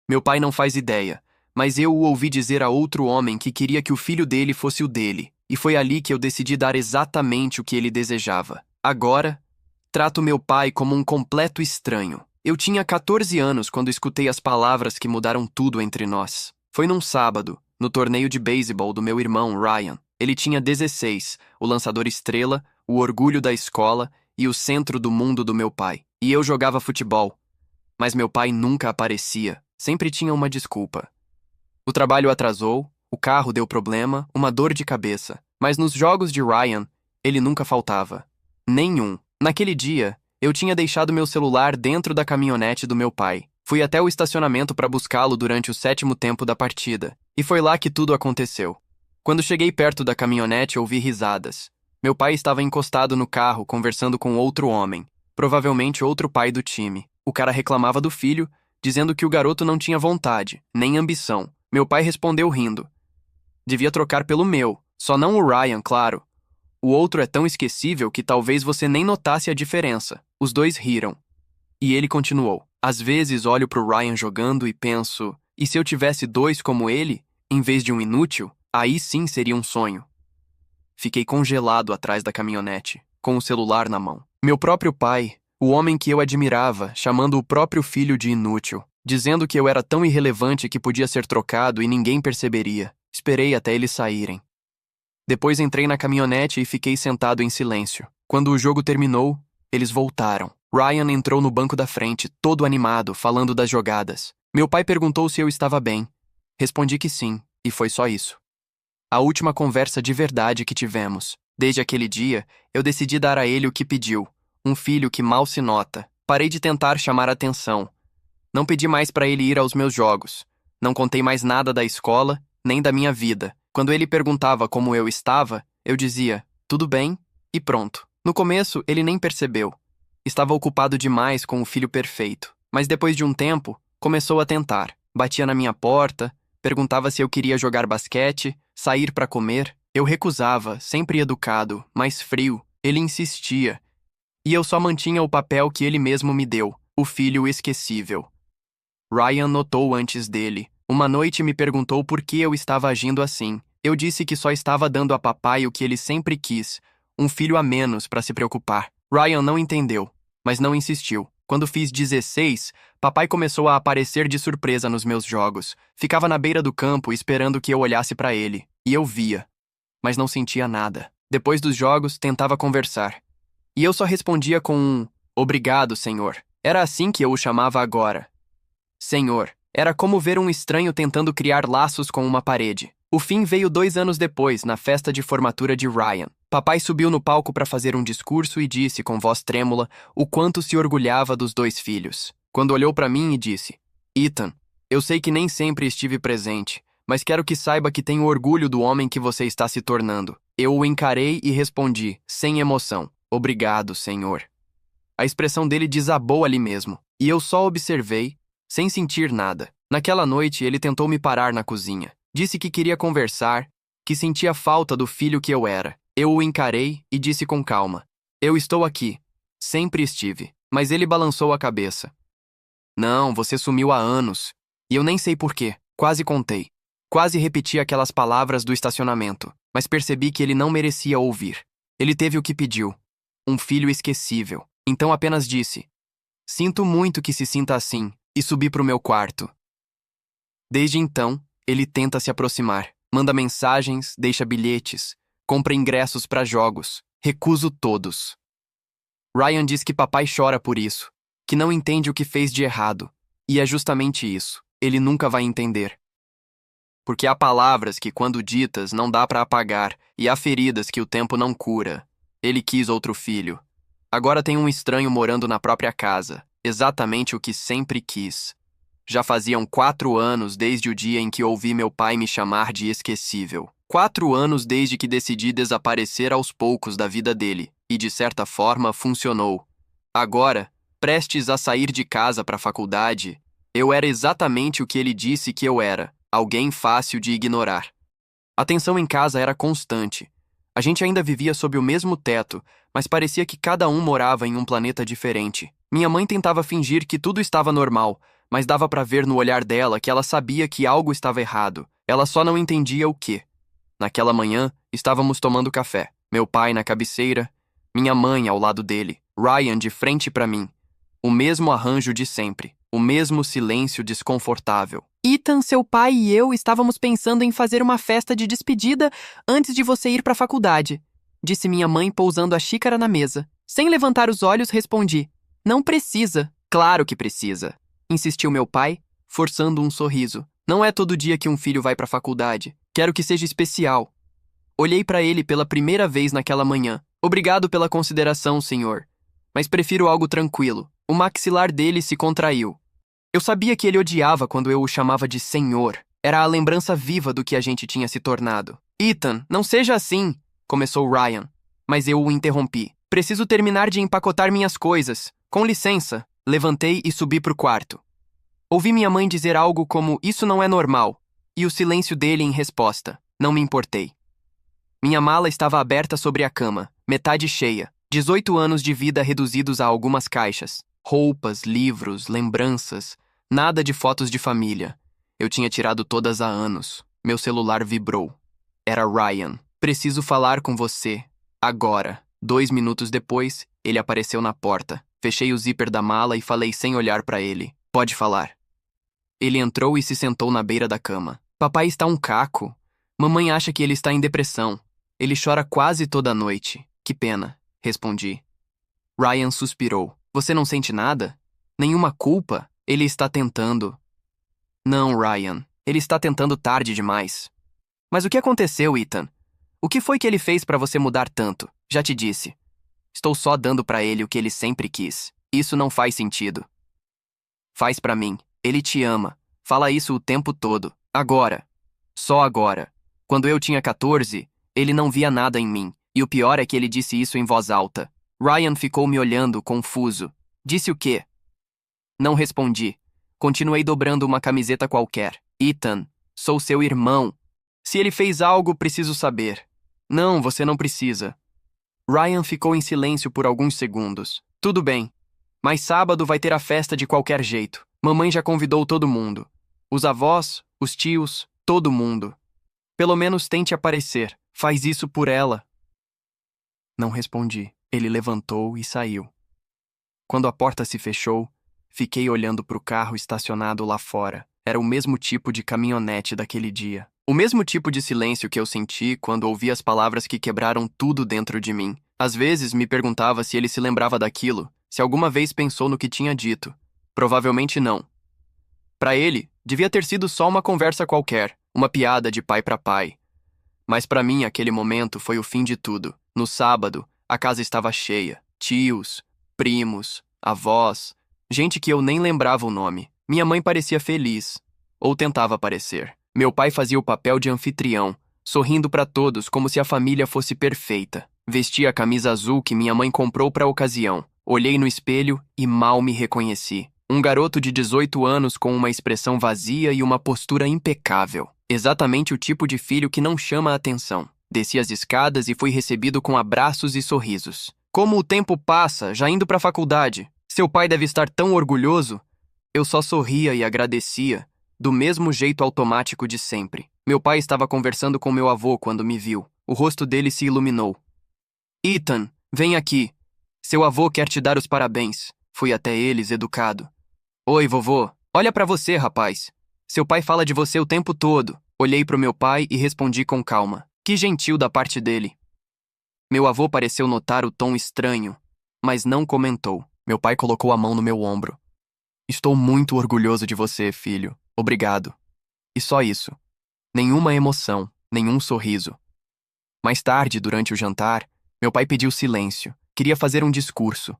Meu pai não faz ideia, mas eu o ouvi dizer a outro homem que queria que o filho dele fosse o dele, e foi ali que eu decidi dar exatamente o que ele desejava. Agora, trato meu pai como um completo estranho. Eu tinha 14 anos quando escutei as palavras que mudaram tudo entre nós. Foi num sábado, no torneio de beisebol do meu irmão Ryan. Ele tinha 16, o lançador estrela, o orgulho da escola e o centro do mundo do meu pai. E eu jogava futebol. Mas meu pai nunca aparecia, sempre tinha uma desculpa. O trabalho atrasou, o carro deu problema, uma dor de cabeça. Mas nos jogos de Ryan, ele nunca faltava. Nenhum. Naquele dia, eu tinha deixado meu celular dentro da caminhonete do meu pai. Fui até o estacionamento para buscá-lo durante o 7º tempo da partida. E foi lá que tudo aconteceu. Quando cheguei perto da caminhonete, ouvi risadas. Meu pai estava encostado no carro, conversando com outro homem, provavelmente outro pai do time. O cara reclamava do filho, dizendo que o garoto não tinha vontade, nem ambição. Meu pai respondeu rindo. Devia trocar pelo meu, só não o Ryan, claro. O outro é tão esquecível que talvez você nem notasse a diferença. Os dois riram. E ele continuou. Às vezes olho pro Ryan jogando e penso, e se eu tivesse dois como ele, em vez de um inútil, aí sim seria um sonho. Fiquei congelado atrás da caminhonete, com o celular na mão. Meu próprio pai, o homem que eu admirava, chamando o próprio filho de inútil, dizendo que eu era tão irrelevante que podia ser trocado e ninguém perceberia. Esperei até eles saírem. Depois entrei na caminhonete e fiquei sentado em silêncio. Quando o jogo terminou, eles voltaram. Ryan entrou no banco da frente, todo animado, falando das jogadas. Meu pai perguntou se eu estava bem. Respondi que sim, e foi só isso. A última conversa de verdade que tivemos. Desde aquele dia, eu decidi dar a ele o que pediu. Um filho que mal se nota. Parei de tentar chamar atenção. Não pedi mais para ele ir aos meus jogos. Não contei mais nada da escola, nem da minha vida. Quando ele perguntava como eu estava, eu dizia, tudo bem, e pronto. No começo, ele nem percebeu. Estava ocupado demais com o filho perfeito. Mas depois de um tempo, começou a tentar. Batia na minha porta, perguntava se eu queria jogar basquete, sair para comer. Eu recusava, sempre educado, mas frio. Ele insistia. E eu só mantinha o papel que ele mesmo me deu, o filho esquecível. Ryan notou antes dele. Uma noite me perguntou por que eu estava agindo assim. Eu disse que só estava dando a papai o que ele sempre quis, um filho a menos para se preocupar. Ryan não entendeu, mas não insistiu. Quando fiz 16, papai começou a aparecer de surpresa nos meus jogos. Ficava na beira do campo esperando que eu olhasse para ele. E eu via, mas não sentia nada. Depois dos jogos, tentava conversar. E eu só respondia com um obrigado, senhor. Era assim que eu o chamava agora. Senhor. Era como ver um estranho tentando criar laços com uma parede. O fim veio 2 anos depois, na festa de formatura de Ryan. Papai subiu no palco para fazer um discurso e disse com voz trêmula o quanto se orgulhava dos 2 filhos. Quando olhou para mim e disse, Ethan, eu sei que nem sempre estive presente, mas quero que saiba que tenho orgulho do homem que você está se tornando. Eu o encarei e respondi, sem emoção, obrigado, senhor. A expressão dele desabou ali mesmo, e eu só observei, sem sentir nada. Naquela noite, ele tentou me parar na cozinha. Disse que queria conversar, que sentia falta do filho que eu era. Eu o encarei e disse com calma. Eu estou aqui. Sempre estive. Mas ele balançou a cabeça. Não, você sumiu há anos. E eu nem sei porquê. Quase contei. Quase repeti aquelas palavras do estacionamento. Mas percebi que ele não merecia ouvir. Ele teve o que pediu. Um filho esquecível. Então apenas disse. Sinto muito que se sinta assim. E subi para o meu quarto. Desde então, ele tenta se aproximar. Manda mensagens, deixa bilhetes, compra ingressos para jogos. Recuso todos. Ryan diz que papai chora por isso, que não entende o que fez de errado. E é justamente isso. Ele nunca vai entender. Porque há palavras que, quando ditas, não dá para apagar, e há feridas que o tempo não cura. Ele quis outro filho. Agora tem um estranho morando na própria casa. Exatamente o que sempre quis. Já faziam 4 anos desde o dia em que ouvi meu pai me chamar de esquecível. 4 anos desde que decidi desaparecer aos poucos da vida dele, e de certa forma funcionou. Agora, prestes a sair de casa para a faculdade, eu era exatamente o que ele disse que eu era, alguém fácil de ignorar. A tensão em casa era constante. A gente ainda vivia sob o mesmo teto, mas parecia que cada um morava em um planeta diferente. Minha mãe tentava fingir que tudo estava normal, mas dava pra ver no olhar dela que ela sabia que algo estava errado. Ela só não entendia o quê. Naquela manhã, estávamos tomando café. Meu pai na cabeceira, minha mãe ao lado dele, Ryan de frente pra mim. O mesmo arranjo de sempre, o mesmo silêncio desconfortável. Ethan, seu pai e eu estávamos pensando em fazer uma festa de despedida antes de você ir para a faculdade, disse minha mãe pousando a xícara na mesa. Sem levantar os olhos, respondi: Não precisa. Claro que precisa, insistiu meu pai, forçando um sorriso. Não é todo dia que um filho vai para a faculdade. Quero que seja especial. Olhei para ele pela primeira vez naquela manhã. Obrigado pela consideração, senhor. Mas prefiro algo tranquilo. O maxilar dele se contraiu. Eu sabia que ele odiava quando eu o chamava de senhor. Era a lembrança viva do que a gente tinha se tornado. Ethan, não seja assim, começou Ryan. Mas eu o interrompi. Preciso terminar de empacotar minhas coisas. Com licença. Levantei e subi pro quarto. Ouvi minha mãe dizer algo como isso não é normal, e o silêncio dele em resposta. Não me importei. Minha mala estava aberta sobre a cama, metade cheia. 18 anos de vida reduzidos a algumas caixas. Roupas, livros, lembranças, nada de fotos de família. Eu tinha tirado todas há anos. Meu celular vibrou. Era Ryan. Preciso falar com você. Agora. 2 minutos depois, ele apareceu na porta. Fechei o zíper da mala e falei sem olhar para ele. Pode falar. Ele entrou e se sentou na beira da cama. Papai está um caco. Mamãe acha que ele está em depressão. Ele chora quase toda noite. Que pena, respondi. Ryan suspirou. Você não sente nada? Nenhuma culpa? Ele está tentando. Não, Ryan. Ele está tentando tarde demais. Mas o que aconteceu, Ethan? O que foi que ele fez para você mudar tanto? Já te disse. Estou só dando para ele o que ele sempre quis. Isso não faz sentido. Faz para mim. Ele te ama. Fala isso o tempo todo. Agora. Só agora. Quando eu tinha 14, ele não via nada em mim. E o pior é que ele disse isso em voz alta. Ryan ficou me olhando, confuso. Disse o quê? Não respondi. Continuei dobrando uma camiseta qualquer. Ethan, sou seu irmão. Se ele fez algo, preciso saber. Não, você não precisa. Ryan ficou em silêncio por alguns segundos. Tudo bem. Mas sábado vai ter a festa de qualquer jeito. Mamãe já convidou todo mundo. Os avós, os tios, todo mundo. Pelo menos tente aparecer. Faz isso por ela. Não respondi. Ele levantou e saiu. Quando a porta se fechou, fiquei olhando para o carro estacionado lá fora. Era o mesmo tipo de caminhonete daquele dia. O mesmo tipo de silêncio que eu senti quando ouvi as palavras que quebraram tudo dentro de mim. Às vezes me perguntava se ele se lembrava daquilo, se alguma vez pensou no que tinha dito. Provavelmente não. Para ele, devia ter sido só uma conversa qualquer, uma piada de pai para pai. Mas para mim, aquele momento foi o fim de tudo. No sábado, a casa estava cheia. Tios, primos, avós, gente que eu nem lembrava o nome. Minha mãe parecia feliz, ou tentava parecer. Meu pai fazia o papel de anfitrião, sorrindo para todos como se a família fosse perfeita. Vestia a camisa azul que minha mãe comprou para a ocasião. Olhei no espelho e mal me reconheci. Um garoto de 18 anos com uma expressão vazia e uma postura impecável. Exatamente o tipo de filho que não chama a atenção. Desci as escadas e fui recebido com abraços e sorrisos. Como o tempo passa, já indo para a faculdade. Seu pai deve estar tão orgulhoso. Eu só sorria e agradecia, do mesmo jeito automático de sempre. Meu pai estava conversando com meu avô quando me viu. O rosto dele se iluminou. Ethan, vem aqui. Seu avô quer te dar os parabéns. Fui até eles, educado. Oi, vovô. Olha pra você, rapaz. Seu pai fala de você o tempo todo. Olhei pro meu pai e respondi com calma. Que gentil da parte dele. Meu avô pareceu notar o tom estranho, mas não comentou. Meu pai colocou a mão no meu ombro. Estou muito orgulhoso de você, filho. Obrigado. E só isso. Nenhuma emoção, nenhum sorriso. Mais tarde, durante o jantar, meu pai pediu silêncio. Queria fazer um discurso.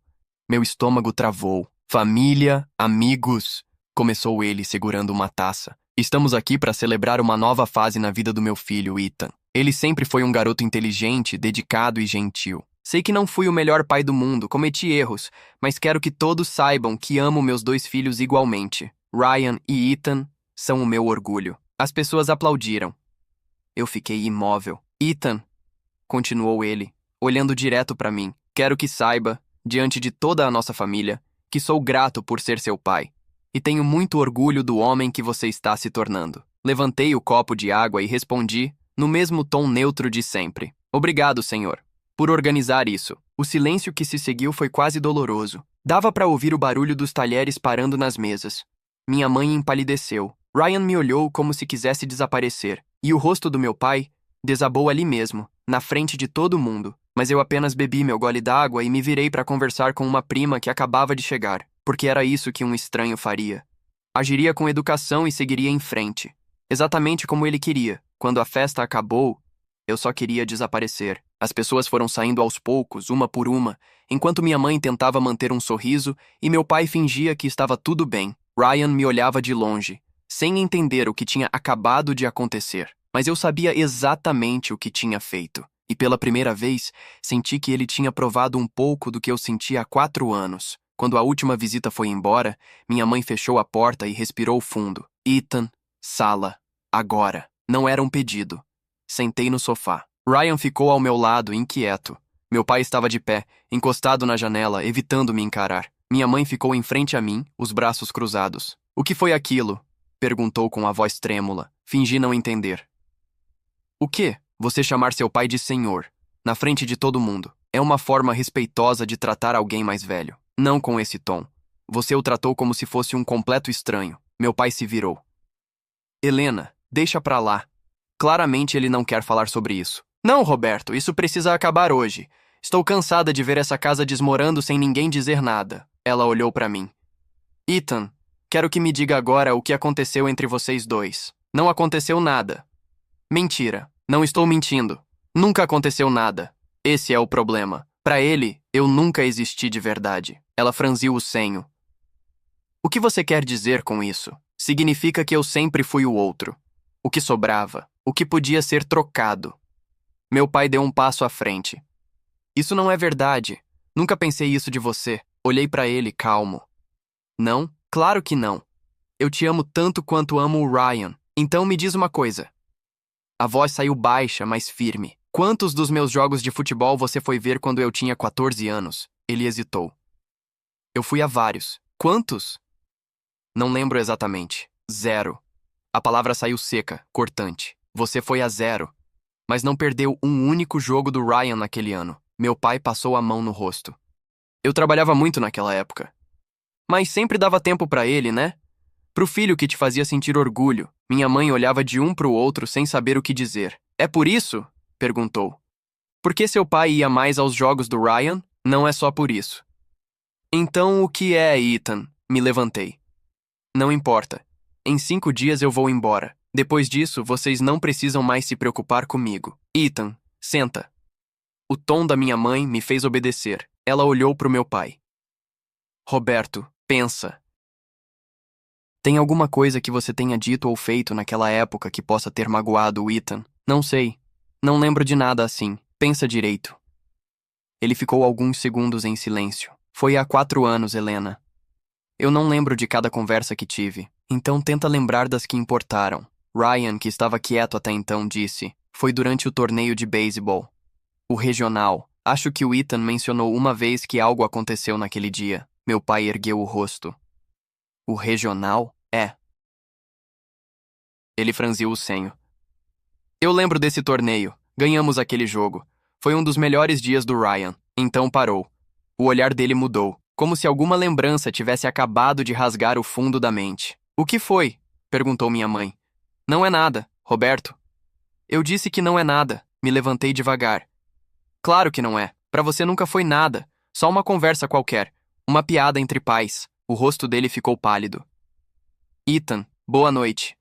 Meu estômago travou. Família, amigos, começou ele segurando uma taça. Estamos aqui para celebrar uma nova fase na vida do meu filho, Ethan. Ele sempre foi um garoto inteligente, dedicado e gentil. Sei que não fui o melhor pai do mundo, cometi erros, mas quero que todos saibam que amo meus 2 filhos igualmente. Ryan e Ethan são o meu orgulho. As pessoas aplaudiram. Eu fiquei imóvel. Ethan, continuou ele, olhando direto para mim, quero que saiba, diante de toda a nossa família, que sou grato por ser seu pai. e tenho muito orgulho do homem que você está se tornando. Levantei o copo de água e respondi, no mesmo tom neutro de sempre. Obrigado, senhor, por organizar isso. O silêncio que se seguiu foi quase doloroso. Dava para ouvir o barulho dos talheres parando nas mesas. Minha mãe empalideceu. Ryan me olhou como se quisesse desaparecer, e o rosto do meu pai desabou ali mesmo, na frente de todo mundo. Mas eu apenas bebi meu gole d'água e me virei para conversar com uma prima que acabava de chegar, porque era isso que um estranho faria. Agiria com educação e seguiria em frente, exatamente como ele queria. Quando a festa acabou, eu só queria desaparecer. As pessoas foram saindo aos poucos, uma por uma, enquanto minha mãe tentava manter um sorriso e meu pai fingia que estava tudo bem. Ryan me olhava de longe, sem entender o que tinha acabado de acontecer, mas eu sabia exatamente o que tinha feito. E pela primeira vez, senti que ele tinha provado um pouco do que eu sentia há 4 anos. Quando a última visita foi embora, minha mãe fechou a porta e respirou fundo. Ethan, sala, agora. Não era um pedido. Sentei no sofá. Ryan ficou ao meu lado, inquieto. Meu pai estava de pé, encostado na janela, evitando me encarar. Minha mãe ficou em frente a mim, os braços cruzados. O que foi aquilo? Perguntou com a voz trêmula. Fingi não entender. O quê? Você chamar seu pai de senhor, na frente de todo mundo, é uma forma respeitosa de tratar alguém mais velho. Não com esse tom. Você o tratou como se fosse um completo estranho. Meu pai se virou. Helena, deixa pra lá. Claramente ele não quer falar sobre isso. Não, Roberto, isso precisa acabar hoje. Estou cansada de ver essa casa desmorando sem ninguém dizer nada. Ela olhou pra mim. Ethan, quero que me diga agora o que aconteceu entre vocês dois. Não aconteceu nada. Mentira. Não estou mentindo. Nunca aconteceu nada. Esse é o problema. Para ele, eu nunca existi de verdade. Ela franziu o senho. O que você quer dizer com isso? Significa que eu sempre fui o outro. O que sobrava. O que podia ser trocado. Meu pai deu um passo à frente. Isso não é verdade. Nunca pensei isso de você. Olhei para ele, calmo. Não? Claro que não. Eu te amo tanto quanto amo o Ryan. Então me diz uma coisa. A voz saiu baixa, mas firme. Quantos dos meus jogos de futebol você foi ver quando eu tinha 14 anos? Ele hesitou. Eu fui a vários. Quantos? Não lembro exatamente. 0. A palavra saiu seca, cortante. Você foi a 0. Mas não perdeu um único jogo do Ryan naquele ano. Meu pai passou a mão no rosto. Eu trabalhava muito naquela época. Mas sempre dava tempo pra ele, né? Pro filho que te fazia sentir orgulho. Minha mãe olhava de um pro outro sem saber o que dizer. É por isso? Perguntou. Por que seu pai ia mais aos jogos do Ryan? Não é só por isso. Então o que é, Ethan? Me levantei. Não importa. Em 5 dias eu vou embora. Depois disso, vocês não precisam mais se preocupar comigo. Ethan, senta. O tom da minha mãe me fez obedecer. Ela olhou pro meu pai. Roberto, pensa. Tem alguma coisa que você tenha dito ou feito naquela época que possa ter magoado o Ethan? Não sei. Não lembro de nada assim. Pensa direito. Ele ficou alguns segundos em silêncio. Foi há 4 anos, Helena. Eu não lembro de cada conversa que tive. Então tenta lembrar das que importaram. Ryan, que estava quieto até então, disse. Foi durante o torneio de beisebol. O regional. Acho que o Ethan mencionou uma vez que algo aconteceu naquele dia. Meu pai ergueu o rosto. O regional? É. Ele franziu o senho. Eu lembro desse torneio. Ganhamos aquele jogo. Foi um dos melhores dias do Ryan. Então parou. O olhar dele mudou, como se alguma lembrança tivesse acabado de rasgar o fundo da mente. O que foi? Perguntou minha mãe. Não é nada, Roberto. Eu disse que não é nada. Me levantei devagar. Claro que não é. Pra você nunca foi nada. Só uma conversa qualquer. Uma piada entre pais. O rosto dele ficou pálido. Ethan, boa noite.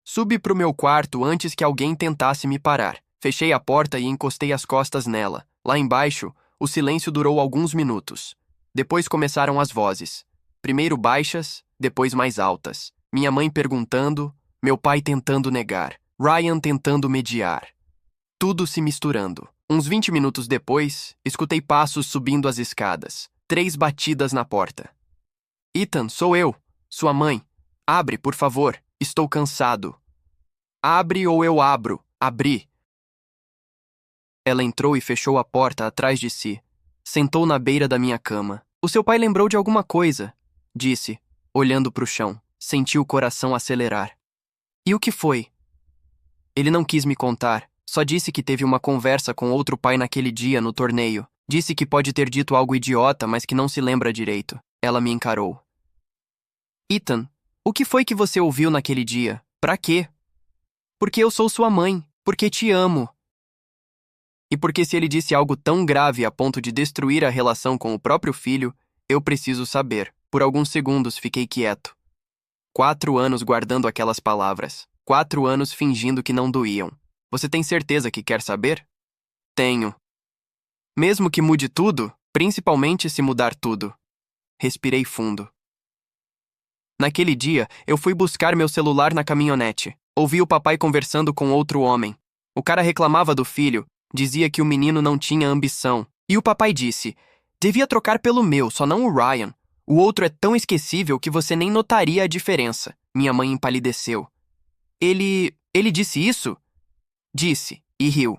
Subi pro meu quarto antes que alguém tentasse me parar. Fechei a porta e encostei as costas nela. Lá embaixo, o silêncio durou alguns minutos. Depois começaram as vozes. Primeiro baixas, depois mais altas. Minha mãe perguntando, meu pai tentando negar, Ryan tentando mediar. Tudo se misturando. Uns 20 minutos depois, escutei passos subindo as escadas. 3 batidas na porta. Ethan, sou eu. Sua mãe. Abre, por favor. Estou cansado. Abre ou eu abro. Abri. Ela entrou e fechou a porta atrás de si. Sentou na beira da minha cama. O seu pai lembrou de alguma coisa, disse. olhando para o chão. Senti o coração acelerar. E o que foi? Ele não quis me contar. Só disse que teve uma conversa com outro pai naquele dia no torneio. Disse que pode ter dito algo idiota, mas que não se lembra direito. Ela me encarou. Ethan, o que foi que você ouviu naquele dia? Pra quê? Porque eu sou sua mãe. Porque te amo. E porque se ele disse algo tão grave a ponto de destruir a relação com o próprio filho, eu preciso saber. Por alguns segundos fiquei quieto. 4 anos guardando aquelas palavras. 4 anos fingindo que não doíam. Você tem certeza que quer saber? Tenho. Mesmo que mude tudo, principalmente se mudar tudo. Respirei fundo. Naquele dia, eu fui buscar meu celular na caminhonete. Ouvi o papai conversando com outro homem. O cara reclamava do filho, dizia que o menino não tinha ambição. E o papai disse, devia trocar pelo meu, só não o Ryan. O outro é tão esquecível que você nem notaria a diferença. Minha mãe empalideceu. Ele disse isso? Disse, e riu.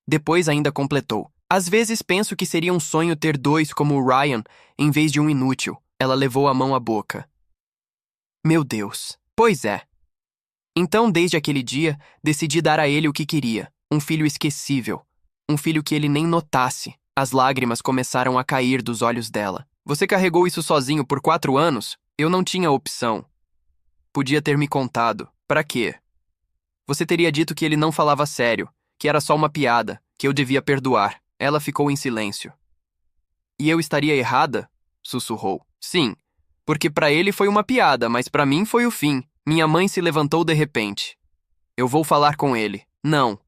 Depois ainda completou. Às vezes penso que seria um sonho ter 2 como o Ryan, em vez de um inútil. Ela levou a mão à boca. Meu Deus. Pois é. Então, desde aquele dia, decidi dar a ele o que queria. Um filho esquecível. Um filho que ele nem notasse. As lágrimas começaram a cair dos olhos dela. Você carregou isso sozinho por 4 anos? Eu não tinha opção. Podia ter me contado. Pra quê? Você teria dito que ele não falava sério, que era só uma piada, que eu devia perdoar. Ela ficou em silêncio. E eu estaria errada? Sussurrou. Sim, porque pra ele foi uma piada, mas pra mim foi o fim. Minha mãe se levantou de repente. Eu vou falar com ele. Não.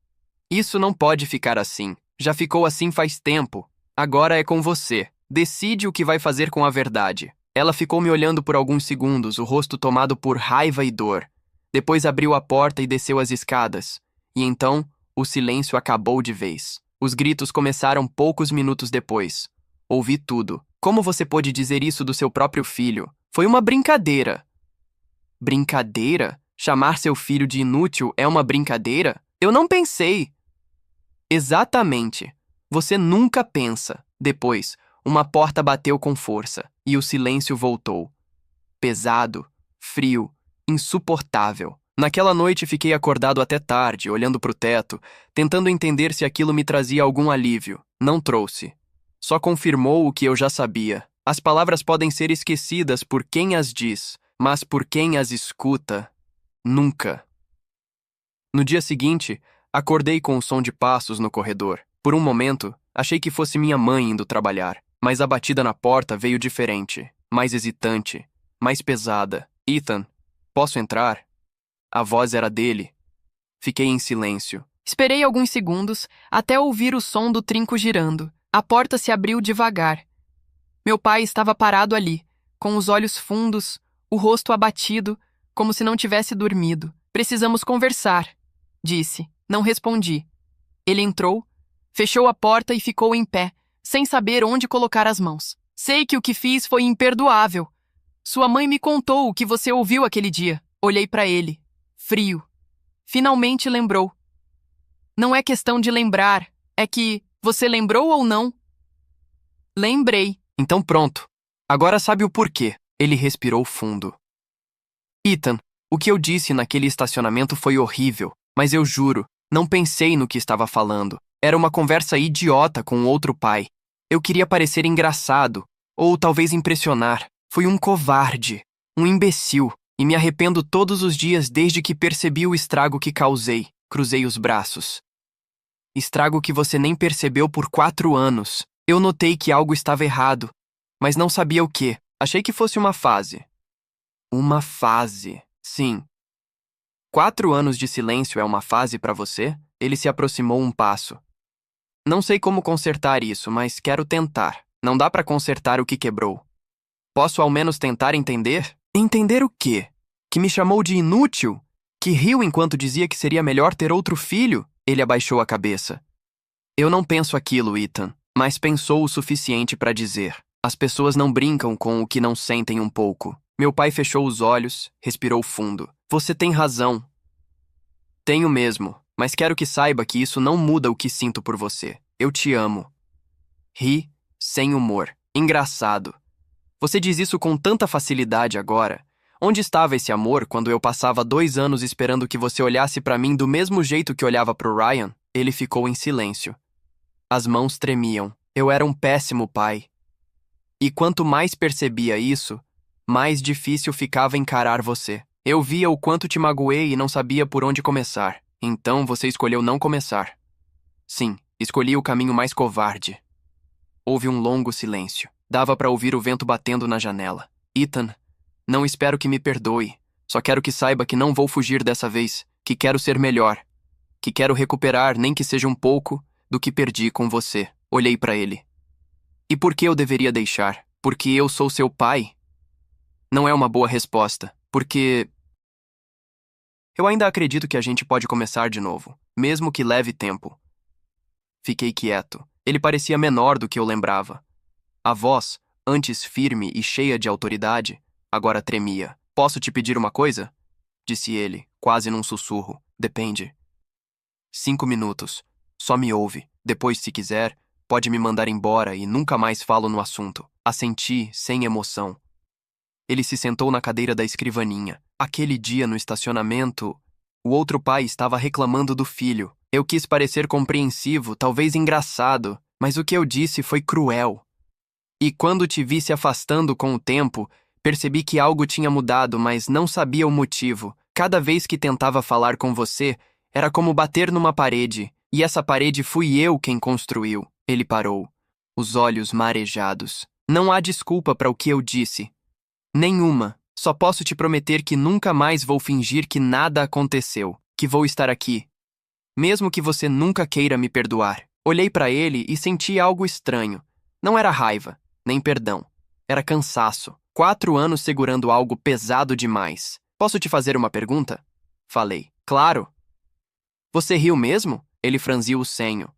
Isso não pode ficar assim. Já ficou assim faz tempo. Agora é com você. Decide o que vai fazer com a verdade. Ela ficou me olhando por alguns segundos, o rosto tomado por raiva e dor. Depois abriu a porta e desceu as escadas. E então, o silêncio acabou de vez. Os gritos começaram poucos minutos depois. Ouvi tudo. Como você pôde dizer isso do seu próprio filho? Foi uma brincadeira. Brincadeira? Chamar seu filho de inútil é uma brincadeira? Eu não pensei. Exatamente. Você nunca pensa. Depois, uma porta bateu com força e o silêncio voltou. Pesado, frio, insuportável. Naquela noite fiquei acordado até tarde, olhando para o teto, tentando entender se aquilo me trazia algum alívio. Não trouxe. Só confirmou o que eu já sabia. As palavras podem ser esquecidas por quem as diz, mas por quem as escuta, nunca. No dia seguinte, acordei com o som de passos no corredor. Por um momento, achei que fosse minha mãe indo trabalhar, mas a batida na porta veio diferente, mais hesitante, mais pesada. Ethan, posso entrar? A voz era dele. Fiquei em silêncio. Esperei alguns segundos até ouvir o som do trinco girando. A porta se abriu devagar. Meu pai estava parado ali, com os olhos fundos, o rosto abatido, como se não tivesse dormido. Precisamos conversar, disse. Não respondi. Ele entrou, fechou a porta e ficou em pé, sem saber onde colocar as mãos. Sei que o que fiz foi imperdoável. Sua mãe me contou o que você ouviu aquele dia. Olhei para ele. Frio. Finalmente lembrou. Não é questão de lembrar, é que você lembrou ou não? Lembrei. Então pronto. Agora sabe o porquê. Ele respirou fundo. Ethan, o que eu disse naquele estacionamento foi horrível, mas eu juro, não pensei no que estava falando. Era uma conversa idiota com outro pai. Eu queria parecer engraçado, ou talvez impressionar. Fui um covarde, um imbecil, e me arrependo todos os dias desde que percebi o estrago que causei. Cruzei os braços. Estrago que você nem percebeu por 4 anos. Eu notei que algo estava errado, mas não sabia o quê. Achei que fosse uma fase. Uma fase, sim. 4 anos de silêncio é uma fase para você? Ele se aproximou um passo. Não sei como consertar isso, mas quero tentar. Não dá para consertar o que quebrou. Posso ao menos tentar entender? Entender o quê? Que me chamou de inútil? Que riu enquanto dizia que seria melhor ter outro filho? Ele abaixou a cabeça. Eu não penso aquilo, Ethan, mas pensou o suficiente para dizer. As pessoas não brincam com o que não sentem um pouco. Meu pai fechou os olhos, respirou fundo. Você tem razão. Tenho mesmo, mas quero que saiba que isso não muda o que sinto por você. Eu te amo. Ri, sem humor. Engraçado. Você diz isso com tanta facilidade agora. Onde estava esse amor quando eu passava 2 anos esperando que você olhasse para mim do mesmo jeito que olhava para o Ryan? Ele ficou em silêncio. As mãos tremiam. Eu era um péssimo pai. E quanto mais percebia isso, mais difícil ficava encarar você. Eu via o quanto te magoei e não sabia por onde começar. Então você escolheu não começar. Sim, escolhi o caminho mais covarde. Houve um longo silêncio. Dava para ouvir o vento batendo na janela. Ethan, não espero que me perdoe. Só quero que saiba que não vou fugir dessa vez, que quero ser melhor, que quero recuperar, nem que seja um pouco, do que perdi com você. Olhei para ele. E por que eu deveria deixar? Porque eu sou seu pai? Não é uma boa resposta, porque eu ainda acredito que a gente pode começar de novo, mesmo que leve tempo. Fiquei quieto. Ele parecia menor do que eu lembrava. A voz, antes firme e cheia de autoridade, agora tremia. Posso te pedir uma coisa? Disse ele, quase num sussurro. Depende. 5 minutos. Só me ouve. Depois, se quiser, pode me mandar embora e nunca mais falo no assunto. Assenti, sem emoção. Ele se sentou na cadeira da escrivaninha. Aquele dia no estacionamento, o outro pai estava reclamando do filho. Eu quis parecer compreensivo, talvez engraçado, mas o que eu disse foi cruel. E quando te vi se afastando com o tempo, percebi que algo tinha mudado, mas não sabia o motivo. Cada vez que tentava falar com você, era como bater numa parede, e essa parede fui eu quem construiu. Ele parou, os olhos marejados. Não há desculpa para o que eu disse. Nenhuma. Só posso te prometer que nunca mais vou fingir que nada aconteceu, que vou estar aqui. Mesmo que você nunca queira me perdoar. Olhei para ele e senti algo estranho. Não era raiva, nem perdão. Era cansaço. 4 anos segurando algo pesado demais. Posso te fazer uma pergunta? Falei. Claro. Você riu mesmo? Ele franziu o senho.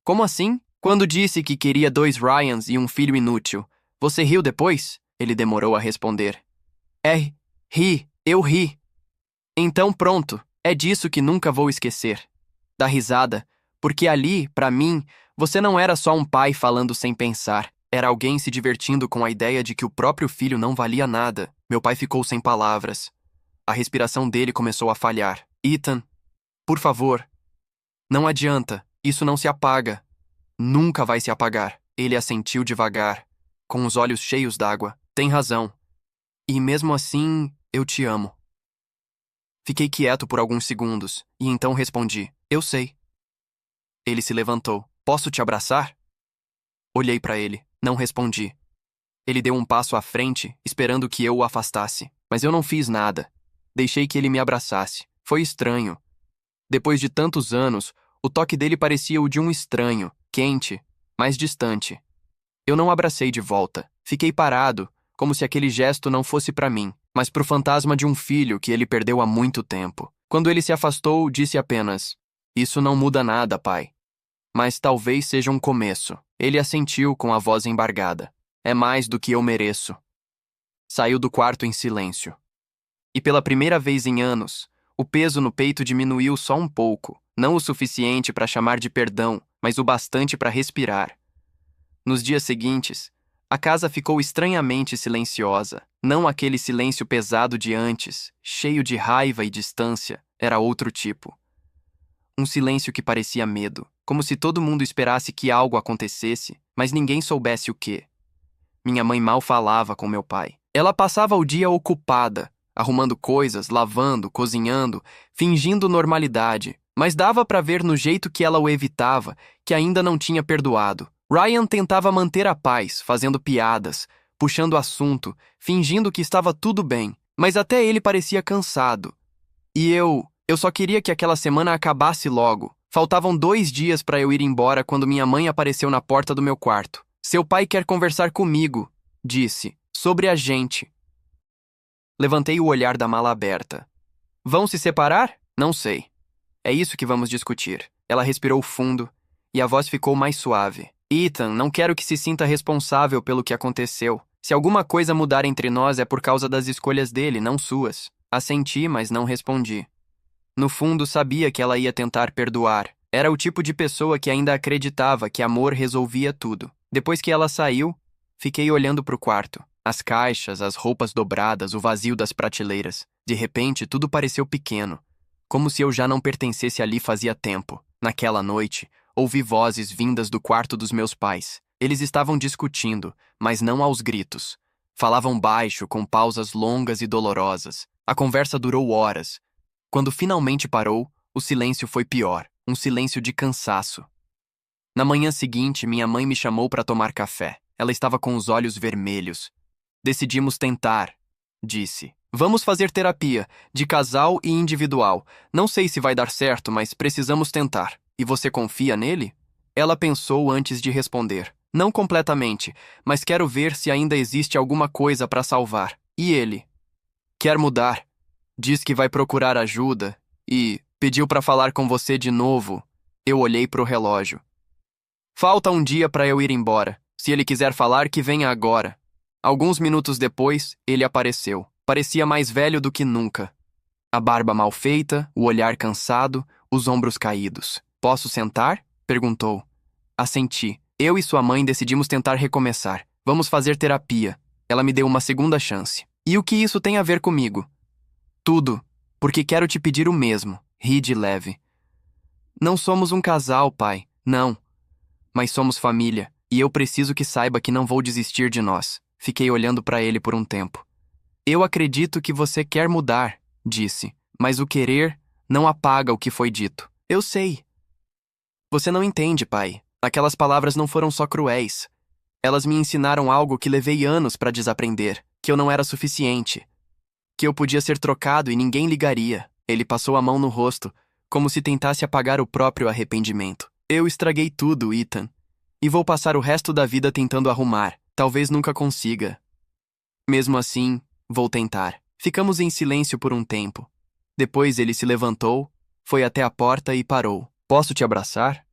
Como assim? Quando disse que queria 2 Ryans e um filho inútil, você riu depois? Ele demorou a responder. Eu ri. Então pronto, é disso que nunca vou esquecer. Da risada, porque ali, pra mim, você não era só um pai falando sem pensar. Era alguém se divertindo com a ideia de que o próprio filho não valia nada. Meu pai ficou sem palavras. A respiração dele começou a falhar. Ethan, por favor. Não adianta, isso não se apaga. Nunca vai se apagar. Ele assentiu devagar, com os olhos cheios d'água. Tem razão. E mesmo assim, eu te amo. Fiquei quieto por alguns segundos, e então respondi, eu sei. Ele se levantou. Posso te abraçar? Olhei para ele. Não respondi. Ele deu um passo à frente, esperando que eu o afastasse. Mas eu não fiz nada. Deixei que ele me abraçasse. Foi estranho. Depois de tantos anos, o toque dele parecia o de um estranho, quente, mas distante. Eu não abracei de volta. Fiquei parado, como se aquele gesto não fosse para mim, mas para o fantasma de um filho que ele perdeu há muito tempo. Quando ele se afastou, disse apenas, isso não muda nada, pai. Mas talvez seja um começo. Ele assentiu com a voz embargada. É mais do que eu mereço. Saiu do quarto em silêncio. E pela primeira vez em anos, o peso no peito diminuiu só um pouco, não o suficiente para chamar de perdão, mas o bastante para respirar. Nos dias seguintes, a casa ficou estranhamente silenciosa. Não aquele silêncio pesado de antes, cheio de raiva e distância, era outro tipo. Um silêncio que parecia medo, como se todo mundo esperasse que algo acontecesse, mas ninguém soubesse o quê. Minha mãe mal falava com meu pai. Ela passava o dia ocupada, arrumando coisas, lavando, cozinhando, fingindo normalidade, mas dava para ver no jeito que ela o evitava, que ainda não tinha perdoado. Ryan tentava manter a paz, fazendo piadas, puxando assunto, fingindo que estava tudo bem, mas até ele parecia cansado. E eu só queria que aquela semana acabasse logo. Faltavam 2 dias para eu ir embora quando minha mãe apareceu na porta do meu quarto. Seu pai quer conversar comigo, disse, sobre a gente. Levantei o olhar da mala aberta. Vão se separar? Não sei. É isso que vamos discutir. Ela respirou fundo e a voz ficou mais suave. Ethan, não quero que se sinta responsável pelo que aconteceu. Se alguma coisa mudar entre nós é por causa das escolhas dele, não suas. Assenti, mas não respondi. No fundo, sabia que ela ia tentar perdoar. Era o tipo de pessoa que ainda acreditava que amor resolvia tudo. Depois que ela saiu, fiquei olhando para o quarto. As caixas, as roupas dobradas, o vazio das prateleiras. De repente, tudo pareceu pequeno, como se eu já não pertencesse ali fazia tempo. Naquela noite, ouvi vozes vindas do quarto dos meus pais. Eles estavam discutindo, mas não aos gritos. Falavam baixo, com pausas longas e dolorosas. A conversa durou horas. Quando finalmente parou, o silêncio foi pior, um silêncio de cansaço. Na manhã seguinte, minha mãe me chamou para tomar café. Ela estava com os olhos vermelhos. Decidimos tentar, disse. Vamos fazer terapia, de casal e individual. Não sei se vai dar certo, mas precisamos tentar. E você confia nele? Ela pensou antes de responder. Não completamente, mas quero ver se ainda existe alguma coisa para salvar. E ele? Quer mudar. Diz que vai procurar ajuda e pediu para falar com você de novo. Eu olhei para o relógio. Falta um dia para eu ir embora. Se ele quiser falar, que venha agora. Alguns minutos depois, ele apareceu. Parecia mais velho do que nunca. A barba mal feita, o olhar cansado, os ombros caídos. Posso sentar? Perguntou. Assenti. Eu e sua mãe decidimos tentar recomeçar. Vamos fazer terapia. Ela me deu uma segunda chance. E o que isso tem a ver comigo? Tudo, porque quero te pedir o mesmo. Ri de leve. Não somos um casal, pai. Não. Mas somos família, e eu preciso que saiba que não vou desistir de nós. Fiquei olhando para ele por um tempo. Eu acredito que você quer mudar, disse, mas o querer não apaga o que foi dito. Eu sei. Você não entende, pai. Aquelas palavras não foram só cruéis. Elas me ensinaram algo que levei anos para desaprender, que eu não era suficiente, que eu podia ser trocado e ninguém ligaria. Ele passou a mão no rosto, como se tentasse apagar o próprio arrependimento. Eu estraguei tudo, Ethan, e vou passar o resto da vida tentando arrumar. Talvez nunca consiga. Mesmo assim, vou tentar. Ficamos em silêncio por um tempo. Depois ele se levantou, foi até a porta e parou. Posso te abraçar?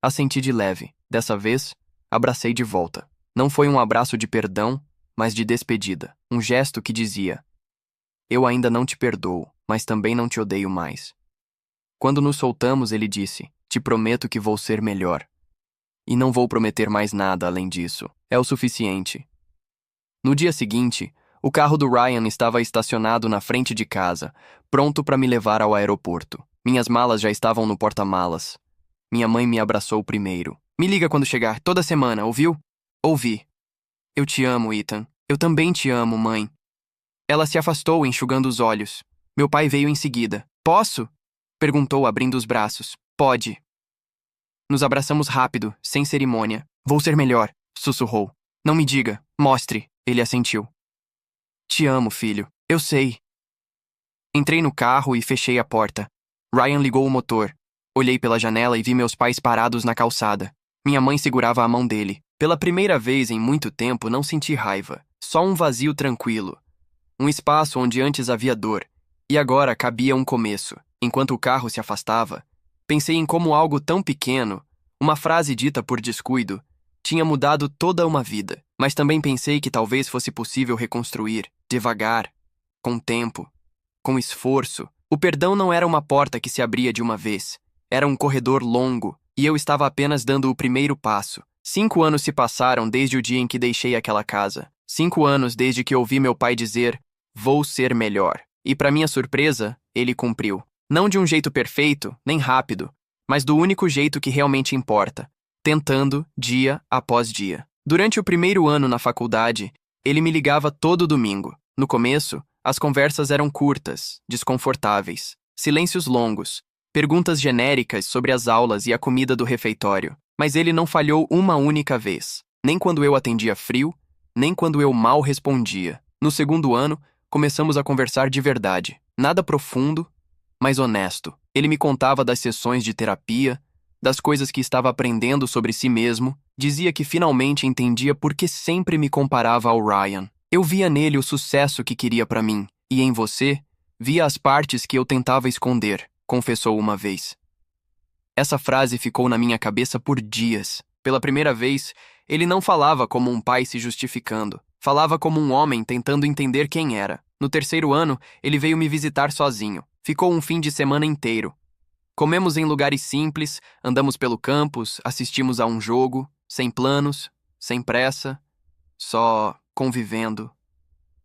Assenti de leve. Dessa vez, abracei de volta. Não foi um abraço de perdão, mas de despedida. Um gesto que dizia: eu ainda não te perdoo, mas também não te odeio mais. Quando nos soltamos, ele disse: te prometo que vou ser melhor. E não vou prometer mais nada além disso. É o suficiente. No dia seguinte, o carro do Ryan estava estacionado na frente de casa, pronto para me levar ao aeroporto. Minhas malas já estavam no porta-malas. Minha mãe me abraçou primeiro. Me liga quando chegar, toda semana, ouviu? Ouvi. Eu te amo, Ethan. Eu também te amo, mãe. Ela se afastou, enxugando os olhos. Meu pai veio em seguida. Posso? Perguntou, abrindo os braços. Pode. Nos abraçamos rápido, sem cerimônia. Vou ser melhor, sussurrou. Não me diga, mostre. Ele assentiu. Te amo, filho. Eu sei. Entrei no carro e fechei a porta. Ryan ligou o motor. Olhei pela janela e vi meus pais parados na calçada. Minha mãe segurava a mão dele. Pela primeira vez em muito tempo, não senti raiva. Só um vazio tranquilo. Um espaço onde antes havia dor. E agora cabia um começo. Enquanto o carro se afastava, pensei em como algo tão pequeno, uma frase dita por descuido, tinha mudado toda uma vida. Mas também pensei que talvez fosse possível reconstruir, devagar, com tempo, com esforço. O perdão não era uma porta que se abria de uma vez. Era um corredor longo, e eu estava apenas dando o primeiro passo. 5 anos se passaram desde o dia em que deixei aquela casa. 5 anos desde que ouvi meu pai dizer: vou ser melhor. E para minha surpresa, ele cumpriu. Não de um jeito perfeito, nem rápido, mas do único jeito que realmente importa, tentando dia após dia. Durante o primeiro ano na faculdade, ele me ligava todo domingo. No começo, as conversas eram curtas, desconfortáveis, silêncios longos, perguntas genéricas sobre as aulas e a comida do refeitório. Mas ele não falhou uma única vez, nem quando eu atendia frio, nem quando eu mal respondia. No segundo ano, começamos a conversar de verdade. Nada profundo, mas honesto. Ele me contava das sessões de terapia, das coisas que estava aprendendo sobre si mesmo, dizia que finalmente entendia por que sempre me comparava ao Ryan. Eu via nele o sucesso que queria para mim, e em você, via as partes que eu tentava esconder, confessou uma vez. Essa frase ficou na minha cabeça por dias. Pela primeira vez, ele não falava como um pai se justificando. Falava como um homem tentando entender quem era. No terceiro ano, ele veio me visitar sozinho. Ficou um fim de semana inteiro. Comemos em lugares simples, andamos pelo campus, assistimos a um jogo, sem planos, sem pressa, só convivendo.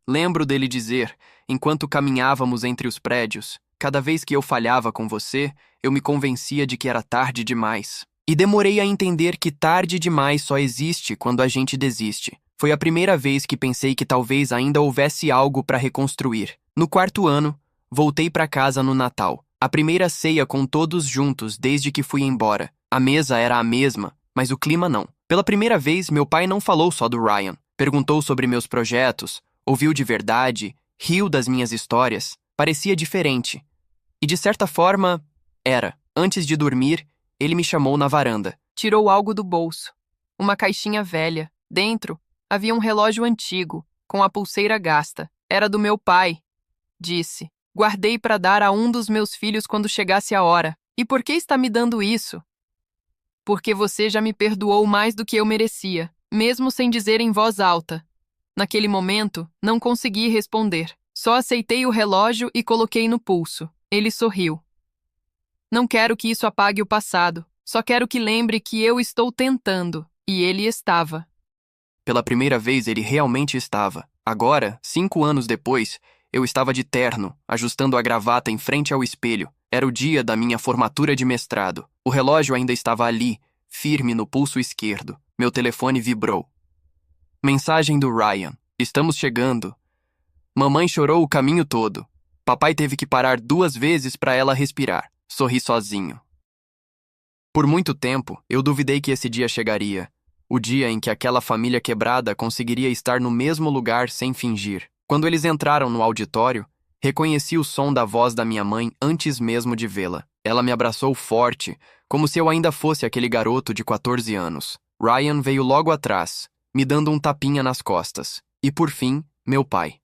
Lembro dele dizer, enquanto caminhávamos entre os prédios, cada vez que eu falhava com você, eu me convencia de que era tarde demais. E demorei a entender que tarde demais só existe quando a gente desiste. Foi a primeira vez que pensei que talvez ainda houvesse algo para reconstruir. No quarto ano, voltei para casa no Natal. A primeira ceia com todos juntos desde que fui embora. A mesa era a mesma, mas o clima não. Pela primeira vez, meu pai não falou só do Ryan. Perguntou sobre meus projetos, ouviu de verdade, riu das minhas histórias. Parecia diferente. E de certa forma, era. Antes de dormir, ele me chamou na varanda. Tirou algo do bolso. Uma caixinha velha. Dentro, havia um relógio antigo, com a pulseira gasta. Era do meu pai, disse. Guardei para dar a um dos meus filhos quando chegasse a hora. E por que está me dando isso? Porque você já me perdoou mais do que eu merecia, mesmo sem dizer em voz alta. Naquele momento, não consegui responder. Só aceitei o relógio e coloquei no pulso. Ele sorriu. Não quero que isso apague o passado. Só quero que lembre que eu estou tentando. E ele estava. Pela primeira vez, ele realmente estava. Agora, 5 anos depois, eu estava de terno, ajustando a gravata em frente ao espelho. Era o dia da minha formatura de mestrado. O relógio ainda estava ali, firme no pulso esquerdo. Meu telefone vibrou. Mensagem do Ryan. Estamos chegando. Mamãe chorou o caminho todo. Papai teve que parar 2 vezes para ela respirar. Sorri sozinho. Por muito tempo, eu duvidei que esse dia chegaria. O dia em que aquela família quebrada conseguiria estar no mesmo lugar sem fingir. Quando eles entraram no auditório, reconheci o som da voz da minha mãe antes mesmo de vê-la. Ela me abraçou forte, como se eu ainda fosse aquele garoto de 14 anos. Ryan veio logo atrás, me dando um tapinha nas costas. E por fim, meu pai.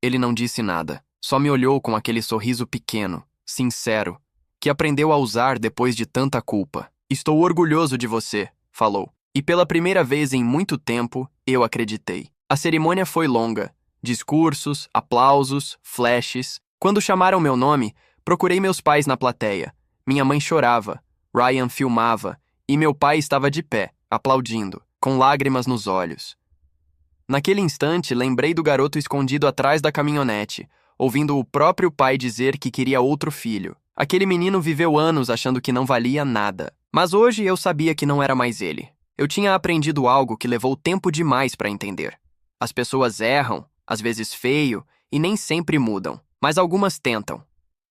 Ele não disse nada, só me olhou com aquele sorriso pequeno, sincero, que aprendeu a usar depois de tanta culpa. Estou orgulhoso de você, falou. E pela primeira vez em muito tempo, eu acreditei. A cerimônia foi longa. Discursos, aplausos, flashes. Quando chamaram meu nome, procurei meus pais na plateia. Minha mãe chorava, Ryan filmava, e meu pai estava de pé, aplaudindo, com lágrimas nos olhos. Naquele instante, lembrei do garoto escondido atrás da caminhonete, ouvindo o próprio pai dizer que queria outro filho. Aquele menino viveu anos achando que não valia nada. Mas hoje eu sabia que não era mais ele. Eu tinha aprendido algo que levou tempo demais para entender. As pessoas erram, às vezes feio, e nem sempre mudam. Mas algumas tentam.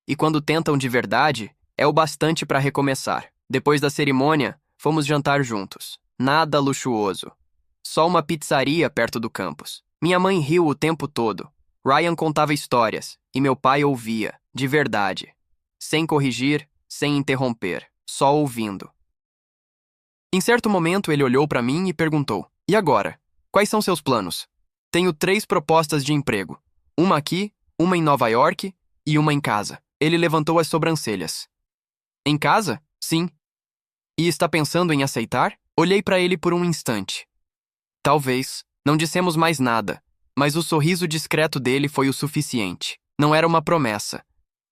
E quando tentam de verdade, é o bastante para recomeçar. Depois da cerimônia, fomos jantar juntos. Nada luxuoso. Só uma pizzaria perto do campus. Minha mãe riu o tempo todo. Ryan contava histórias, e meu pai ouvia, de verdade. Sem corrigir, sem interromper, só ouvindo. Em certo momento, ele olhou para mim e perguntou: "E agora? Quais são seus planos?" "Tenho 3 propostas de emprego. Uma aqui, uma em Nova York e uma em casa." Ele levantou as sobrancelhas. "Em casa? Sim." "E está pensando em aceitar?" Olhei para ele por um instante. Talvez. Não dissemos mais nada, mas o sorriso discreto dele foi o suficiente. Não era uma promessa.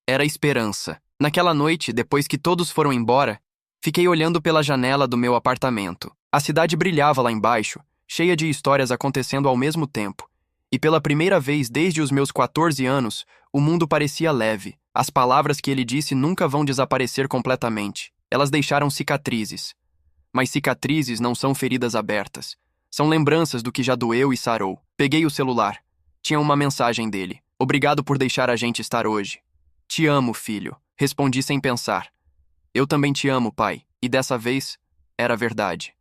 Era esperança. Naquela noite, depois que todos foram embora, fiquei olhando pela janela do meu apartamento. A cidade brilhava lá embaixo, cheia de histórias acontecendo ao mesmo tempo. E pela primeira vez desde os meus 14 anos, o mundo parecia leve. As palavras que ele disse nunca vão desaparecer completamente. Elas deixaram cicatrizes. Mas cicatrizes não são feridas abertas. São lembranças do que já doeu e sarou. Peguei o celular. Tinha uma mensagem dele. "Obrigado por deixar a gente estar hoje." "Te amo, filho." Respondi sem pensar. "Eu também te amo, pai." E dessa vez, era verdade.